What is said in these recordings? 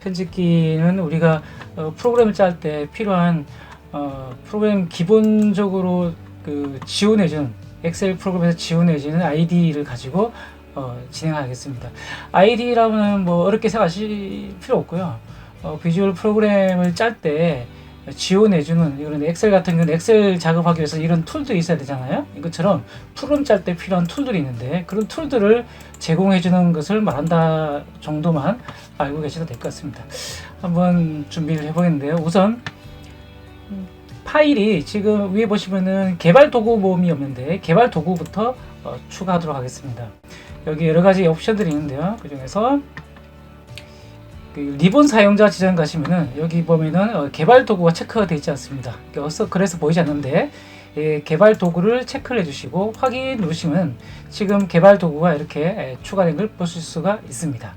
편집기는 우리가 프로그램을 짤 때 필요한 프로그램 기본적으로 지원해준 엑셀 프로그램에서 지원해주는 ID를 가지고 진행하겠습니다. ID라면 뭐 어렵게 생각하실 필요 없고요. 비주얼 프로그램을 짤 때 지원해주는 이런 엑셀 같은 경우는 엑셀 작업하기 위해서 이런 툴들이 있어야 되잖아요. 이것처럼 프로그램 짤 때 필요한 툴들이 있는데 그런 툴들을 제공해주는 것을 말한다 정도만 알고 계셔도 될 것 같습니다. 한번 준비를 해보겠는데요. 우선 파일이 지금 위에 보시면은 개발 도구 모음이 없는데 개발 도구부터 추가하도록 하겠습니다. 여기 여러 가지 옵션들이 있는데요. 그 중에서 리본 사용자 지정 가시면은 여기 보면은 개발 도구가 체크가 되어 있지 않습니다. 그래서 보이지 않는데 개발 도구를 체크를 해주시고 확인 누르시면 지금 개발 도구가 이렇게 추가된 걸 보실 수가 있습니다.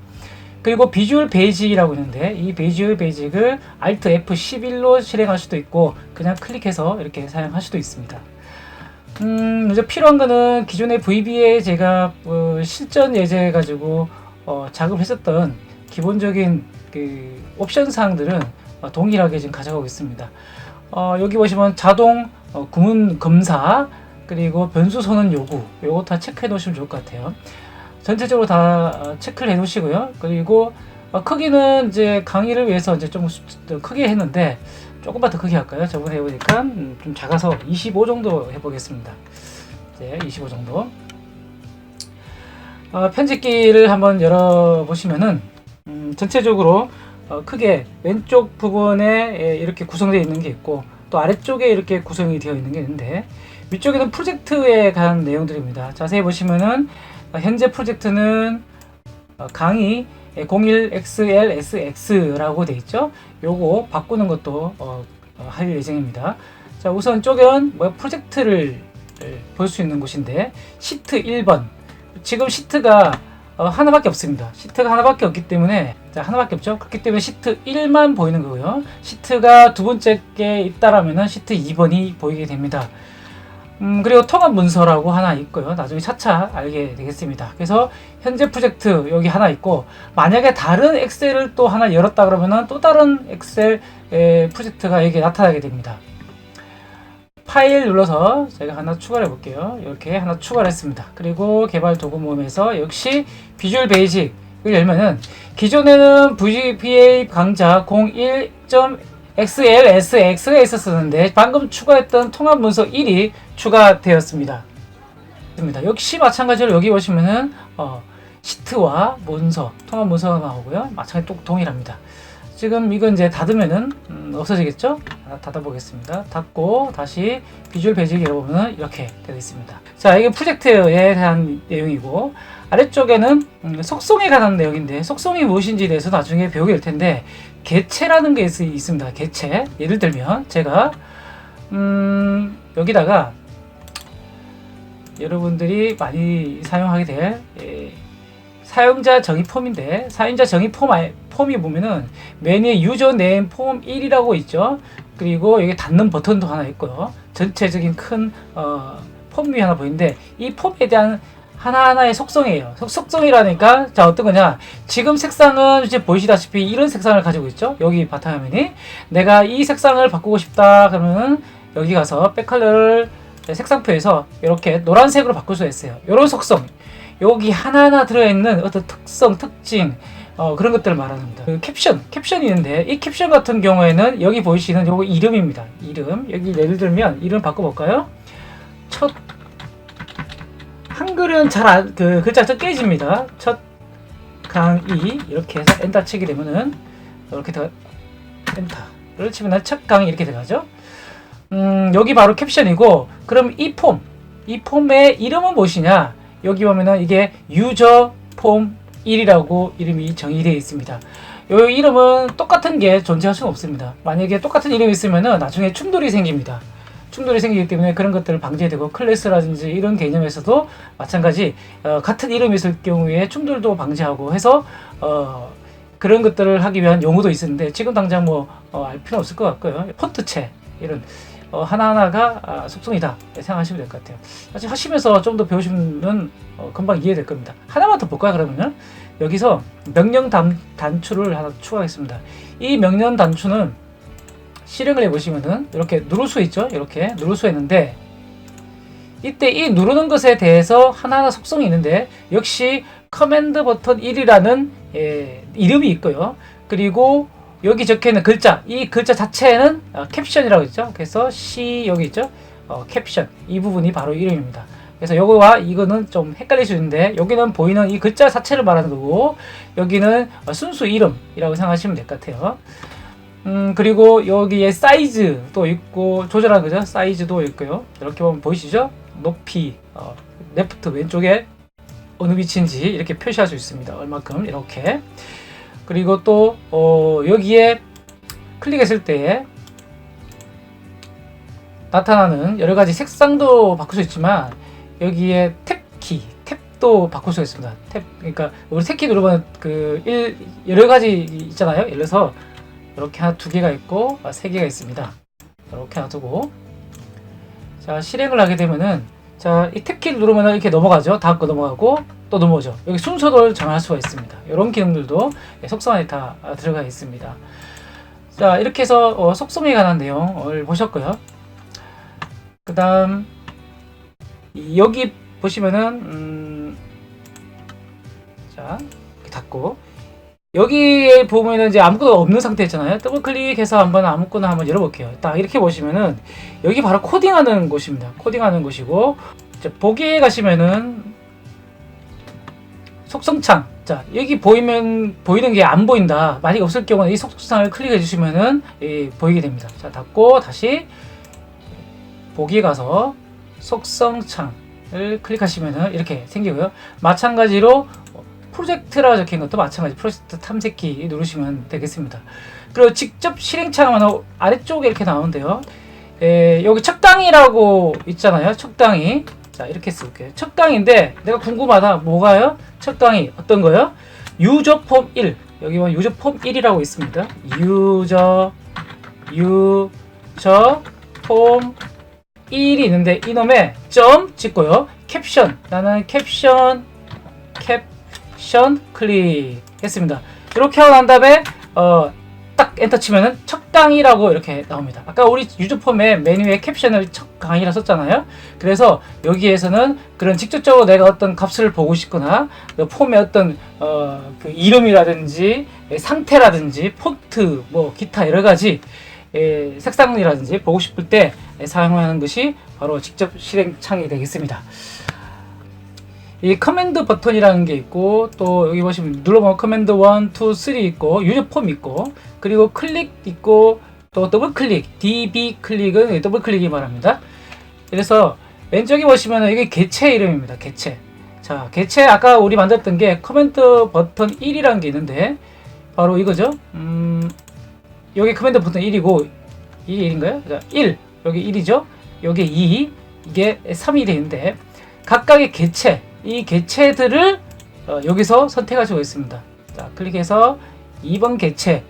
그리고 비주얼 베이직이라고 있는데 이 비주얼 베이직을 Alt F11로 실행할 수도 있고 그냥 클릭해서 이렇게 사용할 수도 있습니다. 이제 필요한 거는 기존의 VB에 제가 실전 예제 가지고 작업했었던 기본적인 옵션 사항들은 동일하게 지금 가져가고 있습니다. 여기 보시면 자동 구문 검사 그리고 변수 선언 요구 요거 다 체크해 놓으시면 좋을 것 같아요. 전체적으로 다 체크를 해 놓으시고요. 그리고 크기는 이제 강의를 위해서 이제 좀 크게 했는데 조금만 더 크게 할까요? 저번에 해보니까 좀 작아서 25 정도 해보겠습니다. 이제 25 정도. 편집기를 한번 열어보시면은 전체적으로 크게 왼쪽 부분에 이렇게 구성되어 있는 게 있고 또 아래쪽에 이렇게 구성이 되어 있는 게 있는데 위쪽에는 프로젝트에 관한 내용들입니다. 자세히 보시면은 현재 프로젝트는 강의 01XLSX라고 되어 있죠. 요거 바꾸는 것도 할 예정입니다. 자, 우선 이쪽은 프로젝트를 볼 수 있는 곳인데 시트 1번 지금 시트가 하나밖에 없습니다. 시트가 하나밖에 없기 때문에 하나밖에 없죠. 그렇기 때문에 시트 1만 보이는 거고요. 시트가 두 번째 게 있다라면은 시트 2번이 보이게 됩니다. 그리고 통합 문서라고 하나 있고요. 나중에 차차 알게 되겠습니다. 그래서 현재 프로젝트 여기 하나 있고 만약에 다른 엑셀을 또 하나 열었다 그러면은 또 다른 엑셀 프로젝트가 여기 나타나게 됩니다. 파일 눌러서 제가 하나 추가를 해볼게요. 이렇게 하나 추가를 했습니다. 그리고 개발 도구 모음에서 역시 비주얼 베이직을 열면은 기존에는 VBA 강좌 01.XLSX가 있었었는데 방금 추가했던 통합 문서 1이 추가되었습니다. 역시 마찬가지로 여기 보시면은 시트와 문서, 통합 문서가 나오고요. 마찬가지로 또 동일합니다. 지금 이건 이제 닫으면은 없어지겠죠? 닫아보겠습니다. 닫고 다시 비주얼 베이직 열어보면 이렇게 되어 있습니다. 자, 이게 프로젝트에 대한 내용이고 아래쪽에는 속성에 관한 내용인데 속성이 무엇인지에 대해서 나중에 배우게 될 텐데 개체라는 게 있습니다. 개체. 예를 들면 제가 여기다가 여러분들이 많이 사용하게 될 사용자 정의 폼인데 사용자 정의 폼이 보면은 메뉴에 유저 네임 폼 1이라고 있죠. 그리고 여기 닫는 버튼도 하나 있고요. 전체적인 큰 폼이 하나 보이는데 이 폼에 대한 하나하나의 속성이에요. 속성이라니까 자 어떤 거냐 지금 색상은 이제 보이시다시피 이런 색상을 가지고 있죠. 여기 바탕화면이 내가 이 색상을 바꾸고 싶다 그러면은 여기 가서 백컬러를 색상표에서 이렇게 노란색으로 바꿀 수가 있어요. 이런 속성 여기 하나하나 들어있는 어떤 특성, 특징 그런 것들을 말하는 겁니다. 캡션이 있는데 이 캡션 같은 경우에는 여기 보이시는 요거 이름입니다. 이름 여기 예를 들면 이름 바꿔볼까요? 첫 한글은 잘 글자 깨집니다. 첫 강의 이렇게 해서 엔터 치게 되면은 이렇게 엔터를 치면 첫 강의 이렇게 들어가죠. 여기 바로 캡션이고 그럼 이 폼의 이름은 무엇이냐? 여기 보면은 이게 유저 폼 1이라고 이름이 정의되어 있습니다. 이 이름은 똑같은 게 존재할 수는 없습니다. 만약에 똑같은 이름이 있으면은 나중에 충돌이 생깁니다. 충돌이 생기기 때문에 그런 것들을 방지해야 되고 클래스라든지 이런 개념에서도 마찬가지 같은 이름이 있을 경우에 충돌도 방지하고 해서 그런 것들을 하기 위한 용어도 있었는데 지금 당장 알 필요는 없을 것 같고요. 폰트체 이런 하나하나가 속성이다 생각하시면 될 것 같아요. 사실 하시면서 좀 더 배우시면 금방 이해될 겁니다. 하나만 더 볼까요? 그러면은 여기서 명령 단추를 하나 추가하겠습니다. 이 명령 단추는 실행을 해보시면은 이렇게 누를 수 있죠. 이렇게 누를 수 있는데 이때 이 누르는 것에 대해서 하나하나 속성이 있는데 역시 커맨드 버튼 1이라는 이름이 있고요. 그리고 여기 적혀있는 글자, 이 글자 자체는 캡션이라고 있죠. 그래서 C 여기 있죠. 캡션 이 부분이 바로 이름입니다. 그래서 요거와 이거는 좀 헷갈릴 수 있는데 여기는 보이는 이 글자 자체를 말하는 거고 여기는 순수 이름이라고 생각하시면 될 것 같아요. 그리고 여기에 사이즈도 있고 조절하는 거죠. 사이즈도 있고요. 이렇게 보면 보이시죠? 높이 레프트 왼쪽에 어느 위치인지 이렇게 표시할 수 있습니다. 얼마큼 이렇게. 그리고 또 여기에 클릭했을 때 나타나는 여러가지 색상도 바꿀 수 있지만 여기에 탭도 바꿀 수 있습니다. 탭, 그러니까 우리 탭키 누르면 여러가지 있잖아요. 예를 들어서 이렇게 하나 두 개가 있고 세 개가 있습니다. 이렇게 놔두고 자 실행을 하게 되면은 자 이 탭키를 누르면 이렇게 넘어가죠. 다음 거 넘어가고 또 넘어오죠. 여기 순서를 정할 수가 있습니다. 이런 기능들도 속성 안에 다 들어가 있습니다. 자 이렇게 해서 속성에 관한 내용을 보셨고요. 그 다음 여기 보시면은 자 닫고 여기에 보면은 이제 아무것도 없는 상태였잖아요. 더블 클릭해서 아무거나 한번 열어볼게요. 딱 이렇게 보시면은 여기 바로 코딩하는 곳입니다. 코딩하는 곳이고 보기에 가시면은 속성창. 자 여기 보이는 게 안 보인다. 만약 없을 경우는 이 속성창을 클릭해 주시면은 보이게 됩니다. 자 닫고 다시 보기에 가서 속성창을 클릭하시면은 이렇게 생기고요. 마찬가지로 프로젝트라고 적힌 것도 마찬가지 프로젝트 탐색기 누르시면 되겠습니다. 그리고 직접 실행창은 아래쪽에 이렇게 나오는데요. 여기 척당이라고 있잖아요. 척당이. 자 이렇게 쓸게요. 척당인데 내가 궁금하다. 뭐가요? 척당이 어떤 거요? 유저 폼 1. 여기 보면 유저 폼 1이라고 있습니다. 유저 폼 1이 있는데 이놈에 점 찍고요. 캡션. 나는 캡션 클릭했습니다. 이렇게 하고 난 다음에 딱 엔터 치면은 척당이라고 이렇게 나옵니다. 아까 우리 유저폼의 메뉴에 캡션을 척강이라 썼잖아요. 그래서 여기에서는 그런 직접적으로 내가 어떤 값을 보고 싶거나 그 폼의 어떤 그 이름이라든지 상태라든지 폰트 뭐 기타 여러 가지 색상이라든지 보고 싶을 때 사용하는 것이 바로 직접 실행 창이 되겠습니다. 이 커맨드 버튼이라는 게 있고 또 여기 보시면 눌러보면 커맨드 1, 2, 3 있고 유저 폼 있고 그리고 클릭 있고 또 더블 클릭 DB 클릭은 더블 클릭이 말합니다. 그래서 왼쪽에 보시면 이게 개체 이름입니다. 개체. 자 개체 아까 우리 만들었던 게 커맨드 버튼 1이라는 게 있는데 바로 이거죠. 여기 커맨드 버튼 1이고 이게 1인가요? 자, 1 여기 1이죠. 여기 2 이게 3이 되는데 각각의 개체 이 개체들을 여기서 선택할 수가 있습니다. 자, 클릭해서 2번 개체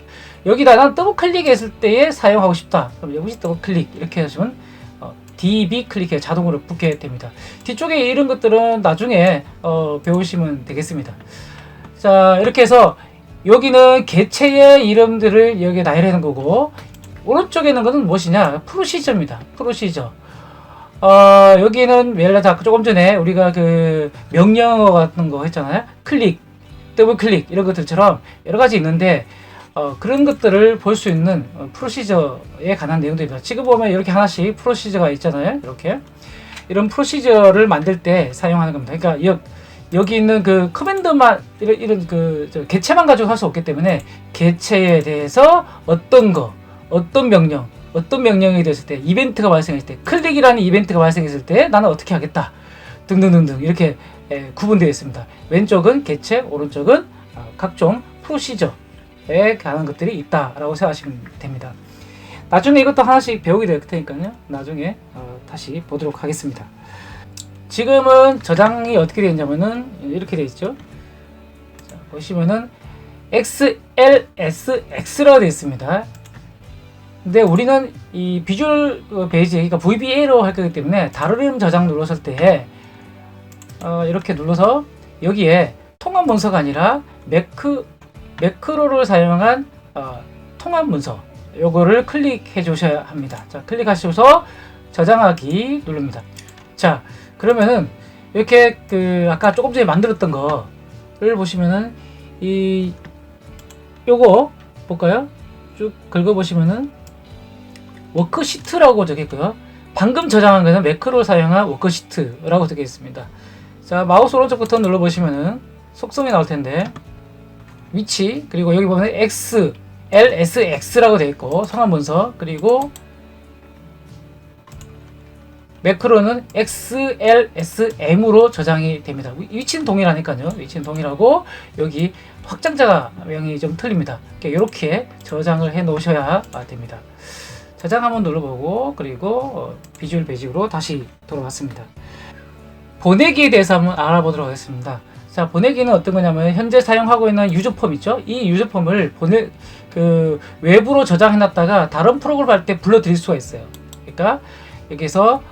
여기다 난 더블 클릭했을 때에 사용하고 싶다. 그럼 여기서 더블 클릭 이렇게 하시면 DB 클릭해 자동으로 붙게 됩니다. 뒤쪽에 이런 것들은 나중에 배우시면 되겠습니다. 자, 이렇게 해서 여기는 개체의 이름들을 여기에 나열하는 거고 오른쪽에 있는 것은 무엇이냐? 프로시저입니다. 프로시저. 여기는 예를 들어 조금 전에 우리가 그 명령어 같은 거 했잖아요. 클릭, 더블 클릭 이런 것들처럼 여러 가지 있는데 그런 것들을 볼 수 있는 프로시저에 관한 내용들입니다. 지금 보면 이렇게 하나씩 프로시저가 있잖아요. 이렇게 이런 프로시저를 만들 때 사용하는 겁니다. 그러니까 여기 있는 그 커맨드만 이런 개체만 가지고 할 수 없기 때문에 개체에 대해서 어떤 명령이 됐을 때, 이벤트가 발생했을 때, 클릭이라는 이벤트가 발생했을 때 나는 어떻게 하겠다 등등등등 이렇게 구분되어 있습니다. 왼쪽은 개체, 오른쪽은 각종 프로시저에 관한 것들이 있다라고 생각하시면 됩니다. 나중에 이것도 하나씩 배우게 될 테니까요. 나중에 다시 보도록 하겠습니다. 지금은 저장이 어떻게 되어 있냐면은 이렇게 되어 있죠. 자, 보시면은 XLSX라고 되어 있습니다. 근데 우리는 이 비주얼 베이지, 그러니까 VBA로 할 거기 때문에 다른 이름 저장 눌렀을 때 이렇게 눌러서 여기에 통합 문서가 아니라 매크로를 사용한 통합 문서 요거를 클릭해 주셔야 합니다. 자, 클릭하셔서 저장하기 누릅니다. 자, 그러면은 이렇게 아까 조금 전에 만들었던 거를 보시면은 요거 볼까요? 쭉 긁어보시면은 워크시트라고 적혀있고요. 방금 저장한 것은 매크로를 사용한 워크시트라고 적혀 있습니다. 자, 마우스 오른쪽 버튼 눌러보시면은 속성이 나올 텐데 위치, 그리고 여기 보면 LSX라고 되어 있고 성함 문서, 그리고 매크로는 XLSM으로 저장이 됩니다. 위치는 동일하니까요. 위치는 동일하고 여기 확장자명이 좀 틀립니다. 이렇게 저장을 해 놓으셔야 됩니다. 저장 한번 눌러보고, 그리고 비주얼 베이직으로 다시 돌아왔습니다. 보내기에 대해서 한번 알아보도록 하겠습니다. 자, 보내기는 어떤 거냐면 현재 사용하고 있는 유저폼 있죠? 이 유저폼을 외부로 저장해 놨다가 다른 프로그램 할 때 불러드릴 수가 있어요. 그러니까 여기서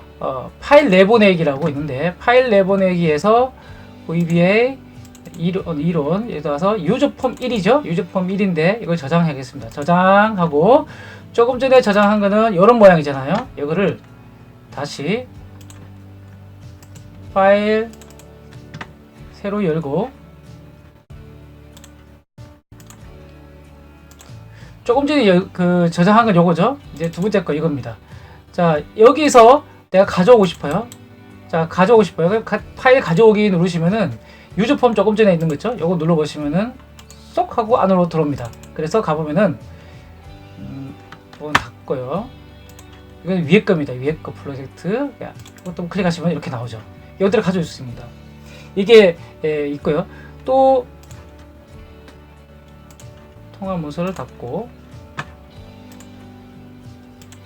파일 내보내기라고 있는데, 파일 내보내기에서 VBA 이론 예를 들어서 유저폼 1이죠. 유저폼 1인데 이걸 저장하겠습니다. 저장하고, 조금 전에 저장한 거는 이런 모양이잖아요. 이거를 다시 파일 새로 열고, 조금 전에 저장한 건 요거죠. 이제 두 번째 거 이겁니다. 자, 여기서 내가 가져오고 싶어요. 자, 가져오고 싶어요. 파일 가져오기 누르시면은 유저폼 조금 전에 있는 거 있죠? 요거 눌러보시면은 쏙 하고 안으로 들어옵니다. 그래서 가보면은 이건 닫고요. 이건 위에 겁니다. 위에 거 프로젝트. 이것도 클릭하시면 이렇게 나오죠. 여기를 가져올 수 있습니다. 이게 있고요. 또 통합 문서를 닫고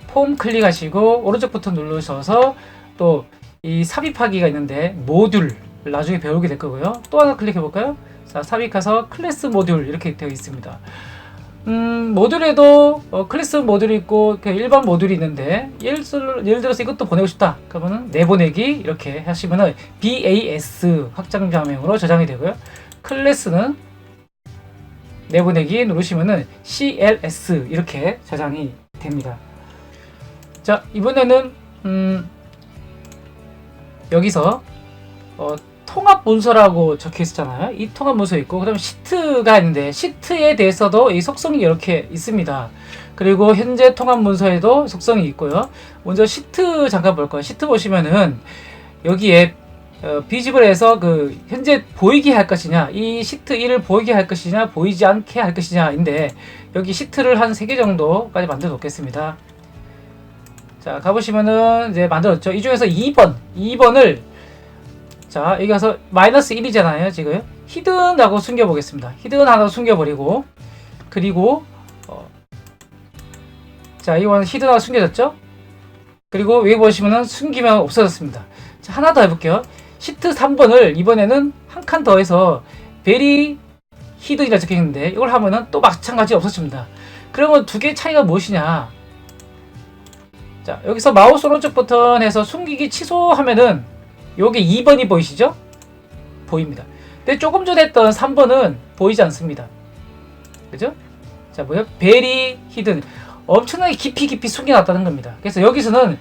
폼 클릭하시고 오른쪽 버튼 누르셔서 또 이 삽입하기가 있는데 모듈 나중에 배우게 될 거고요. 또 하나 클릭해 볼까요? 자, 삽입해서 클래스 모듈 이렇게 되어 있습니다. 모듈에도 클래스 모듈이 있고 일반 모듈이 있는데 예를 들어서 이것도 보내고 싶다 그러면은 내보내기 이렇게 하시면은 BAS 확장자명으로 저장이 되고요. 클래스는 내보내기 누르시면은 CLS 이렇게 저장이 됩니다. 자, 이번에는 여기서 통합 문서라고 적혀 있었잖아요. 이 통합 문서 있고, 그 다음에 시트가 있는데 시트에 대해서도 이 속성이 이렇게 있습니다. 그리고 현재 통합 문서에도 속성이 있고요. 먼저 시트 잠깐 볼까요? 시트 보시면은 여기에 비집을해서 현재 보이게 할 것이냐, 이 시트 1을 보이게 할 것이냐, 보이지 않게 할 것이냐인데 여기 시트를 한 3개 정도까지 만들어 놓겠습니다. 자, 가보시면은 이제 만들었죠. 이 중에서 2번을 자, 여기 가서 마이너스 1이잖아요. 지금 히든하고 숨겨보겠습니다. 히든 하나 숨겨버리고, 그리고 자, 이거는 히든하고 숨겨졌죠. 그리고 여기 보시면은 숨기면 없어졌습니다. 자, 하나 더 해볼게요. 시트 3번을 이번에는 한 칸 더해서 베리 히든이라 적혀있는데 이걸 하면은 또 마찬가지 없어집니다. 그러면 두 개의 차이가 무엇이냐? 자, 여기서 마우스 오른쪽 버튼에서 숨기기 취소하면은 요게 2번이 보이시죠? 보입니다. 근데 조금 전에 했던 3번은 보이지 않습니다. 그죠? 자, 뭐요? 베리 히든. 엄청나게 깊이 숨겨놨다는 겁니다. 그래서 여기서는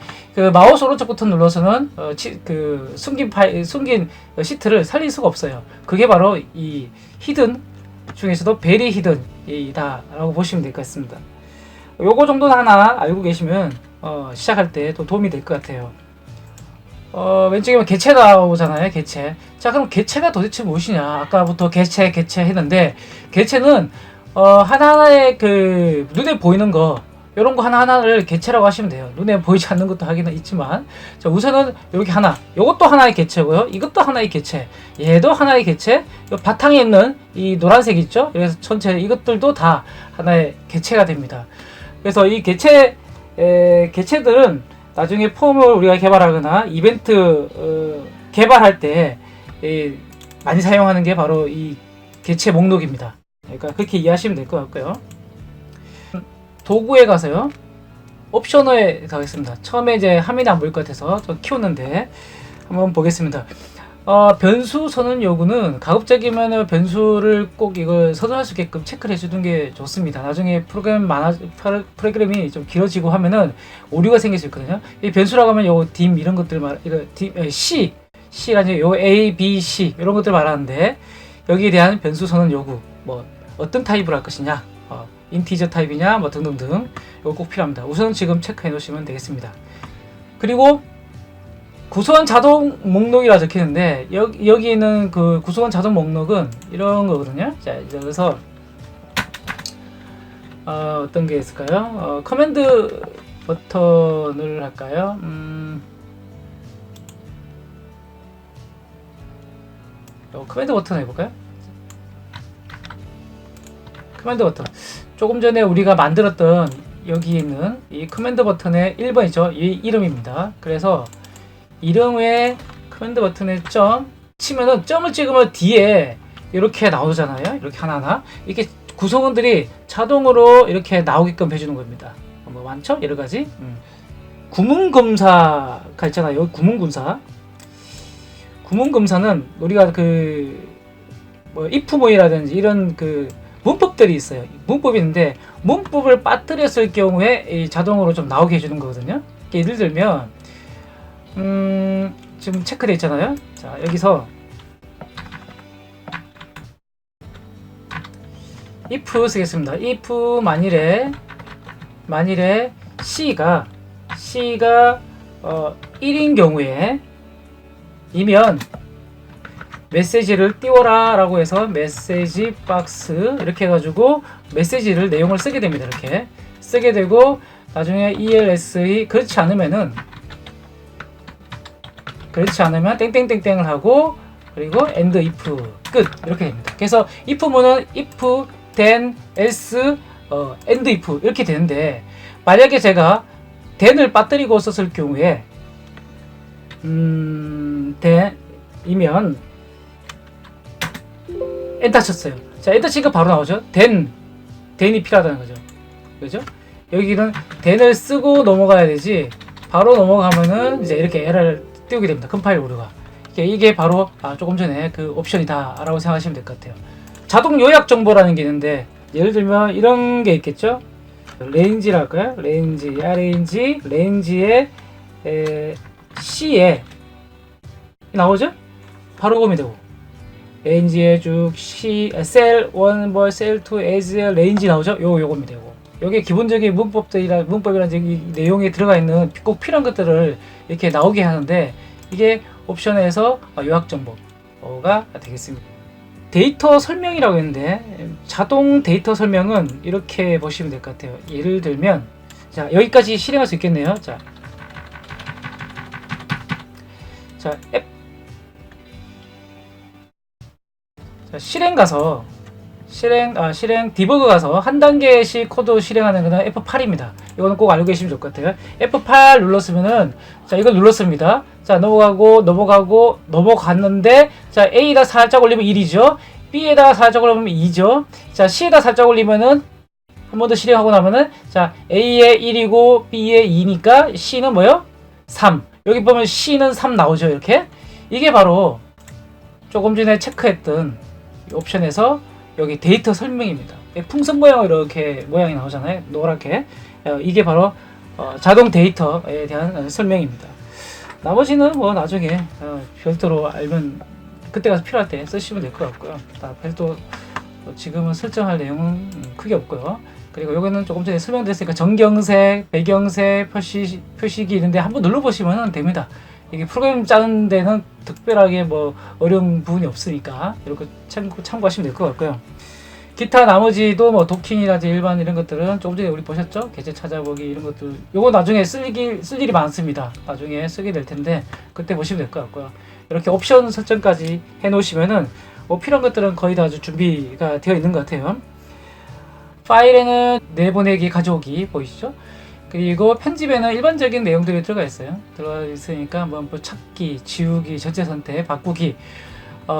마우스 오른쪽 버튼 눌러서는 숨긴 시트를 살릴 수가 없어요. 그게 바로 이 히든 중에서도 베리 히든이다 라고 보시면 될 것 같습니다. 요거 정도는 하나 알고 계시면 시작할 때 또 도움이 될 것 같아요. 왼쪽에 보면 개체 나오잖아요. 개체. 자, 그럼 개체가 도대체 무엇이냐? 아까부터 개체 했는데, 개체는 하나하나의 눈에 보이는 거, 요런 거 하나하나를 개체라고 하시면 돼요. 눈에 보이지 않는 것도 하기는 있지만, 자, 우선은 이렇게 하나, 요것도 하나의 개체고요. 이것도 하나의 개체, 얘도 하나의 개체, 요 바탕에 있는 이 노란색 있죠? 그래서 전체 이것들도 다 하나의 개체가 됩니다. 그래서 이 개체들은 나중에 폼을 우리가 개발하거나 이벤트 개발할 때 많이 사용하는 게 바로 이 개체 목록입니다. 그러니까 그렇게 이해하시면 될 것 같고요. 도구에 가서요. 옵션에 가겠습니다. 처음에 이제 화면이 안 보일 것 같아서 좀 키웠는데 한번 보겠습니다. 변수 선언 요구는 가급적이면 변수를 꼭 이걸 선언할 수 있게끔 체크를 해주는 게 좋습니다. 나중에 프로그램이 좀 길어지고 하면은 오류가 생길 수 있거든요. 이 변수라고 하면 요 dim 이런 것들 C가 이제 요 A, B, C 이런 것들 말하는데 여기에 대한 변수 선언 요구 뭐 어떤 타입으로 할 것이냐, 인티저 타입이냐 뭐 등등등 이거 꼭 필요합니다. 우선 지금 체크해 놓으시면 되겠습니다. 그리고 구성원 자동 목록이라 적히는데 여기 있는 그 구성원 자동 목록은 이런 거거든요. 자, 그래서 어떤 게 있을까요? 커맨드 버튼을 할까요? 커맨드 버튼 해볼까요? 커맨드 버튼. 조금 전에 우리가 만들었던 여기 있는 이 커맨드 버튼의 1번이죠. 이 이름입니다. 그래서 이름에 커맨드 버튼에 점 치면은 점을 찍으면 뒤에 이렇게 나오잖아요. 이렇게 하나하나 이렇게 구성원들이 자동으로 이렇게 나오게끔 해주는 겁니다. 뭐 많죠? 여러 가지. 구문검사가 있잖아요. 여기 구문검사. 구문검사는 우리가 뭐 if 뭐이라든지 이런 문법들이 있어요. 문법이 있는데 문법을 빠뜨렸을 경우에 자동으로 좀 나오게 해주는 거거든요. 예를 들면 지금 체크되어 있잖아요. 자, 여기서 if 쓰겠습니다. if 만일에 C가 1인 경우에 이면 메시지를 띄워라 라고 해서 메시지 박스 이렇게 해가지고 메시지를 내용을 쓰게 됩니다. 이렇게 쓰게 되고 나중에 ELSE 그렇지 않으면 땡땡땡땡을 하고 그리고 end if 끝 이렇게 됩니다. 그래서 if문은 if then else end if 이렇게 되는데 만약에 제가 then을 빠뜨리고 썼을 경우에 then이면 엔터 쳤어요. 자, 엔터 치니까 바로 나오죠. then이 필요하다는 거죠. 그죠? 여기는 then을 쓰고 넘어가야 되지 바로 넘어가면은 이제 이렇게 에러를 띄우게 됩니다. 컴파일 오류가. 이게 바로 조금 전에 그 옵션이다 라고 생각하시면 될 것 같아요. 자동 요약 정보라는 게 있는데 예를 들면 이런 게 있겠죠. 레인지라 할까요? 레인지에 C에 나오죠? 바로 보면 되고 레인지에 쭉 C, 셀 1, 뭐 셀 2, as, 레인지 나오죠? 요거면 되고 여기에 기본적인 문법이라든지 내용에 들어가 있는 꼭 필요한 것들을 이렇게 나오게 하는데 이게 옵션에서 요약 정보가 되겠습니다. 데이터 설명이라고 했는데 자동 데이터 설명은 이렇게 보시면 될 것 같아요. 예를 들면 자, 여기까지 실행할 수 있겠네요. 자, 앱 실행 디버그 가서 한 단계씩 코드 실행하는 거는 F8입니다. 이거는 꼭 알고 계시면 좋을 것 같아요. F8 눌렀으면은 자, 이걸 눌렀습니다. 자, 넘어갔는데 자, A에다 살짝 올리면 1이죠. B에다가 살짝 올리면 2죠. 자, C에다 살짝 올리면은 한 번 더 실행하고 나면은 자, A에 1이고 B에 2니까 C는 뭐요? 3. 여기 보면 C는 3 나오죠. 이렇게. 이게 바로 조금 전에 체크했던 옵션에서 여기 데이터 설명입니다. 풍선 모양으로 이렇게 모양이 나오잖아요. 노랗게. 이게 바로 자동 데이터에 대한 설명입니다. 나머지는 뭐 나중에 별도로 알면 그때 가서 필요할 때 쓰시면 될 것 같고요. 별도 지금은 설정할 내용은 크게 없고요. 그리고 여기는 조금 전에 설명드렸으니까 정경색, 배경색, 표시기 있는데 한번 눌러보시면 됩니다. 이게 프로그램 짜는 데는 특별하게 뭐 어려운 부분이 없으니까 이렇게 참고하시면 될 것 같고요. 기타 나머지도 뭐 도킹이라든지 일반 이런 것들은 조금 전에 우리 보셨죠? 계제 찾아보기 이런 것들 요거 나중에 쓸 일이 많습니다. 나중에 쓰게 될 텐데 그때 보시면 될 것 같고요. 이렇게 옵션 설정까지 해 놓으시면은 뭐 필요한 것들은 거의 다 준비가 되어 있는 것 같아요. 파일에는 내보내기, 가져오기 보이시죠? 그리고 편집에는 일반적인 내용들이 들어가 있어요. 들어가 있으니까 뭐 찾기, 지우기, 전체 선택, 바꾸기,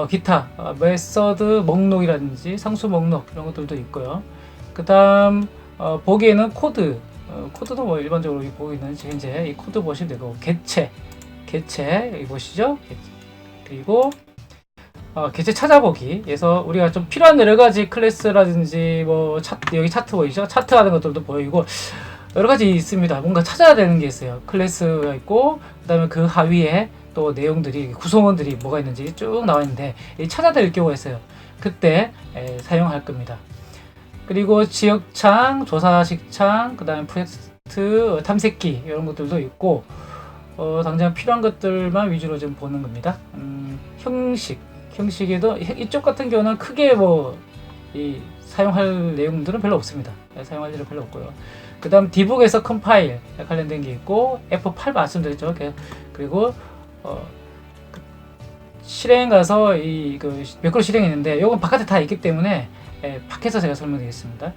기타, 메서드 목록이라든지 상수 목록 이런 것들도 있고요. 그 다음 보기에는 코드도 뭐 일반적으로 보기는 현재 이 코드 보시면 되고 개체 여기 보시죠? 그리고 개체 찾아보기에서 우리가 좀 필요한 여러 가지 클래스라든지 뭐 차트, 여기 차트 보이죠? 차트 하는 것들도 보이고 여러 가지 있습니다. 뭔가 찾아야 되는 게 있어요. 클래스가 있고 그다음에 그 하위에 또 내용들이 구성원들이 뭐가 있는지 쭉 나와 있는데 찾아야 될 경우가 있어요. 그때 사용할 겁니다. 그리고 지역창, 조사식창, 그 다음에 프로젝트 탐색기 이런 것들도 있고 당장 필요한 것들만 위주로 좀 보는 겁니다. 형식에도 이쪽 같은 경우는 크게 뭐 사용할 내용들은 별로 없습니다. 사용할 일은 별로 없고요. 그 다음 디북에서 컴파일 관련된 게 있고 F8 말씀드렸죠. 그리고 실행 가서 그 매크로 실행이 있는데 요건 바깥에 다 있기 때문에 밖에서 제가 설명드리겠습니다.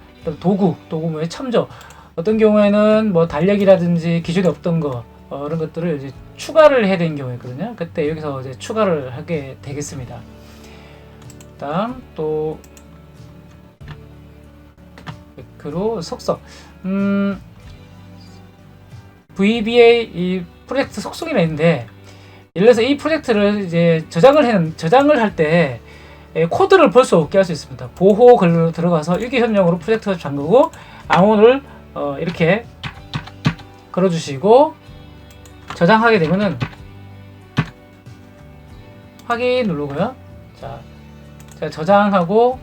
도구모의 참조. 어떤 경우에는 뭐 달력이라든지 기존에 없던 거 이런 것들을 이제 추가를 해야 되는 경우가 있거든요. 그때 여기서 이제 추가를 하게 되겠습니다. 다음 또 매크로 속성. VBA 이 프로젝트 속성이라 있는데 예를 들어서 이 프로젝트를 이제 저장을 할 때 코드를 볼 수 없게 할 수 있습니다. 보호 글로 들어가서 일기협력으로 프로젝트가 잠그고 암호를 이렇게 걸어주시고 저장하게 되면은 확인 누르고요. 자, 제가 저장하고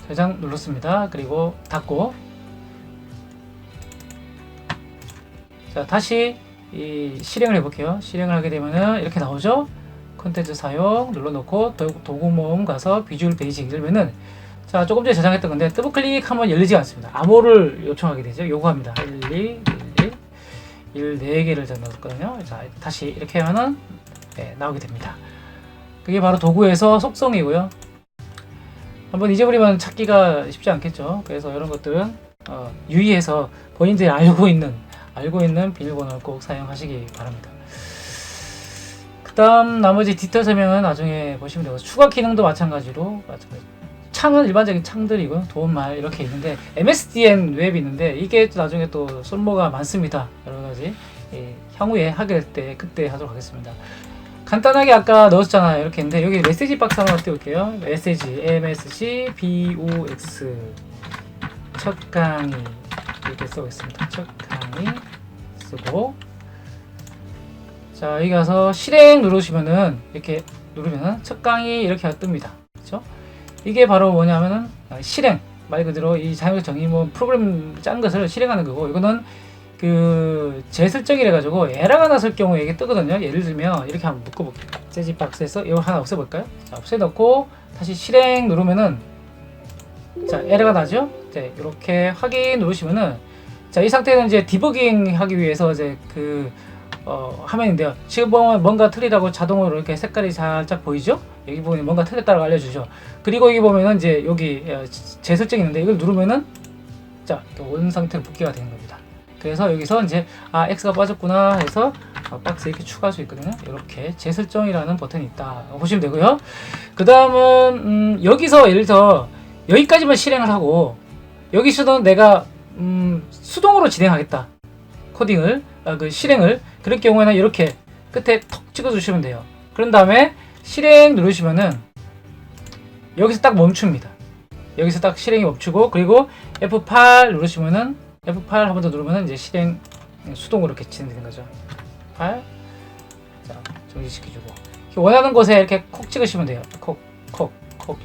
저장 눌렀습니다. 그리고 닫고 자 다시 실행을 해볼게요. 실행을 하게 되면은 이렇게 나오죠. 콘텐츠 사용 눌러놓고 도구 모음 가서 비주얼 베이직 이러면은 자 조금 전에 저장했던 건데 더블 클릭하면 열리지 않습니다. 암호를 요청하게 되죠. 요구합니다. 4개를 제가 넣었거든요. 자 다시 이렇게 하면은 나오게 됩니다. 그게 바로 도구에서 속성이고요. 한번 잊어버리면 찾기가 쉽지 않겠죠. 그래서 이런 것들은 유의해서 본인들이 알고 있는 비밀번호를 꼭 사용하시기 바랍니다. 그 다음 나머지 디테일 설명은 나중에 보시면 되고 추가 기능도 마찬가지로 창은 일반적인 창들이고요. 도움말 이렇게 있는데 MSDN 웹이 있는데 이게 나중에 또 솔모가 많습니다. 여러가지 향후에 하게 될 때 그때 하도록 하겠습니다. 간단하게 아까 넣었잖아요. 이렇게 있는데 여기 메시지 박스 한번 띄울게요. 메시지 MSC BOX 첫 강의 이렇게 써있습니다. 첫 강의 쓰고 자 여기 가서 실행 누르시면은 이렇게 누르면은 첫 강의 이렇게 뜹니다. 그렇죠? 이게 바로 뭐냐면은 실행 말 그대로 이 자율 정의 뭐 프로그램 짠 것을 실행하는 거고 이거는 그 재설정이라 가지고 에러가 났을 경우에 이게 뜨거든요. 예를 들면 이렇게 한번 묶어볼게요. 재지 박스에서 이거 하나 없애볼까요? 자 없애놓고 다시 실행 누르면은 자 에러가 나죠? 네, 이렇게 확인 누르시면은 자 이 상태는 이제 디버깅 하기 위해서 이제 그 화면인데요. 지금 보면 뭔가 틀리다고 자동으로 이렇게 색깔이 살짝 보이죠? 여기 부분이 뭔가 틀렸다고 알려주죠. 그리고 여기 보면은 이제 여기 재설정이 있는데 이걸 누르면은 자 원 상태로 복귀가 되는 겁니다. 그래서 여기서 이제 X가 빠졌구나 해서 박스 이렇게 추가할 수 있거든요. 이렇게 재설정이라는 버튼이 있다 보시면 되고요. 그 다음은 여기서 예를 들어 여기까지만 실행을 하고 여기서는 내가 수동으로 진행하겠다 코딩을 그 실행을 그럴 경우에는 이렇게 끝에 톡 찍어 주시면 돼요. 그런 다음에 실행 누르시면은 여기서 딱 멈춥니다. 여기서 딱 실행이 멈추고 그리고 F8 누르시면은 F8 한 번 더 누르면은 이제 실행 수동으로 이렇게 진행되는 거죠. 8 자 정지시켜주고 원하는 곳에 이렇게 콕 찍으시면 돼요. 콕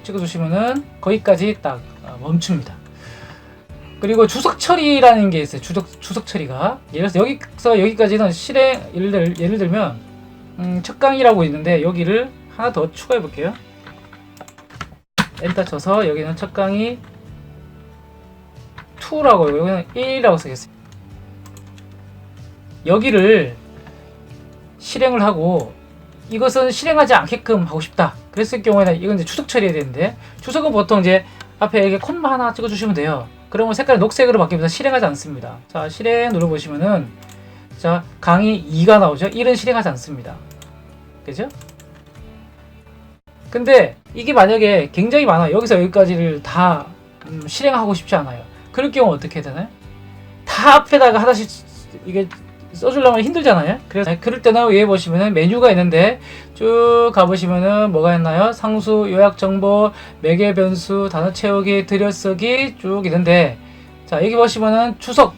찍어주시면은 거기까지 딱 멈춥니다. 그리고 주석 처리라는 게 있어요. 주석 처리가 예를 들어서 여기서 여기까지는 실행 예를 들면 첫 강의라고 있는데 여기를 하나 더 추가해 볼게요. 엔터 쳐서 여기는 첫 강의 2라고 여기는 1이라고 쓰겠습니다. 여기를 실행을 하고 이것은 실행하지 않게끔 하고 싶다. 그랬을 경우에는 이건 이제 주석 처리해야 되는데 주석은 보통 이제 앞에 이렇게 콤마 하나 찍어주시면 돼요. 그러면 색깔이 녹색으로 바뀌면서 실행하지 않습니다. 자 실행 눌러보시면은 자 강의 2가 나오죠. 1은 실행하지 않습니다. 그죠? 근데 이게 만약에 굉장히 많아요. 여기서 여기까지를 다 실행하고 싶지 않아요. 그럴 경우 어떻게 되나요? 다 앞에다가 하나씩 이게 써주려면 힘들잖아요. 그래서 그럴 때는 위에 보시면은 메뉴가 있는데 쭉 가보시면은 뭐가 있나요? 상수, 요약 정보, 매개 변수, 단어 채우기, 들여쓰기 쭉 있는데, 자 여기 보시면은 추석,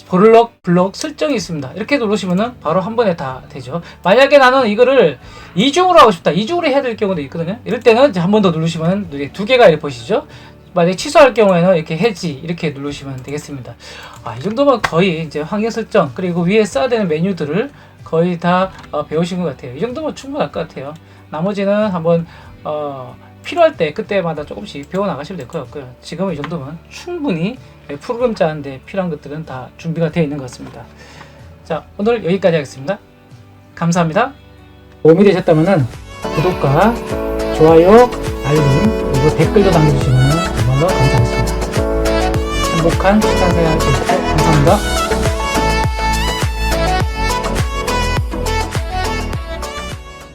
블록 설정이 있습니다. 이렇게 누르시면은 바로 한 번에 다 되죠. 만약에 나는 이거를 이중으로 하고 싶다, 이중으로 해야 될 경우도 있거든요. 이럴 때는 한 번 더 누르시면 두 개가 이렇게 보시죠. 만약에 취소할 경우에는 이렇게 해지 이렇게 누르시면 되겠습니다. 이 정도면 거의 이제 환경 설정, 그리고 위에 써야 되는 메뉴들을 거의 다 배우신 것 같아요. 이 정도면 충분할 것 같아요. 나머지는 한번 필요할 때 그때마다 조금씩 배워 나가시면 될 것 같고요. 지금 이 정도면 충분히 프로그램 짜는데 필요한 것들은 다 준비가 되어 있는 것 같습니다. 자, 오늘 여기까지 하겠습니다. 감사합니다. 도움이 되셨다면 구독과 좋아요, 알림, 그리고 댓글도 남겨주시면 정말로 감사하겠습니다. 행복한 시간 생활 되시고 감사합니다.